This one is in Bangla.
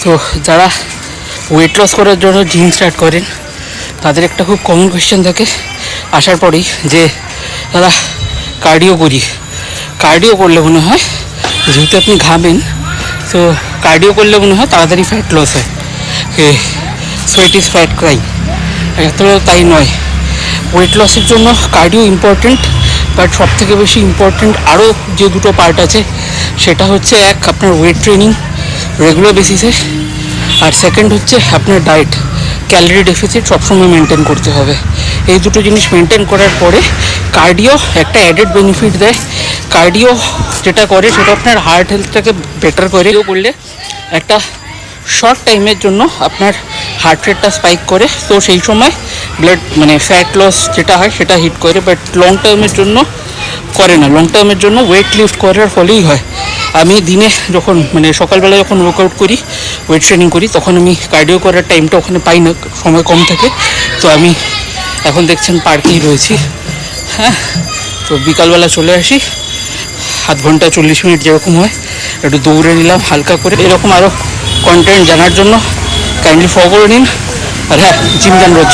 তো যারা ওয়েট লস করার জন্য জিম স্টার্ট করেন তাদের একটা খুব কমন কোয়েশ্চেন থাকে আসার পরেই যে দাদা কার্ডিও করলে মনে হয় যেহেতু আপনি ঘামেন, তো কার্ডিও করলে মনে হয় তাড়াতাড়ি ফ্যাট লস হয়, সোয়েট ইজ ফ্যাট ক্রাই। এত তাই নয়, ওয়েট লসের জন্য কার্ডিও ইম্পর্টেন্ট, বাট সব থেকে বেশি ইম্পর্টেন্ট আরও যে দুটো পার্ট আছে সেটা হচ্ছে এক আপনার ওয়েট ট্রেনিং রেগুলার বেসিসে, আর সেকেন্ড হচ্ছে আপনার ডায়েট, ক্যালোরি ডেফিসিট সবসময় মেনটেন করতে হবে। এই দুটো জিনিস মেনটেন করার পরে কার্ডিও একটা অ্যাডেড বেনিফিট দেয়। কার্ডিও যেটা করে সেটা আপনার হার্ট হেলথটাকে বেটার করে করলে একটা শর্ট টাইমের জন্য আপনার হার্ট রেটটা স্পাইক করে, তো সেই সময় ব্লাড ফ্যাট লস যেটা হয় সেটা হিট করে, বাট লং টার্মের জন্য করে না। লং টার্মের জন্য ওয়েট লিফট করার ফলেই হয়। আমি দিনে যখন সকালবেলা যখন ওয়ার্কআউট করি, ওয়েট ট্রেনিং করি, তখন আমি কার্ডিও করার টাইমটা ওখানে পাই না, সময় কম থাকে। তো আমি এখন দেখছেন পার্কেই রয়েছি, হ্যাঁ। তো বিকালবেলা চলে আসি, আধ ঘন্টা 40 মিনিট যেরকম হয় একটু দৌড়ে নিলাম হালকা করে। এরকম আরও কন্টেন্ট জানার জন্য কাইন্ডলি ফলো করে নিন। আর হ্যাঁ, জিম যান রোজ।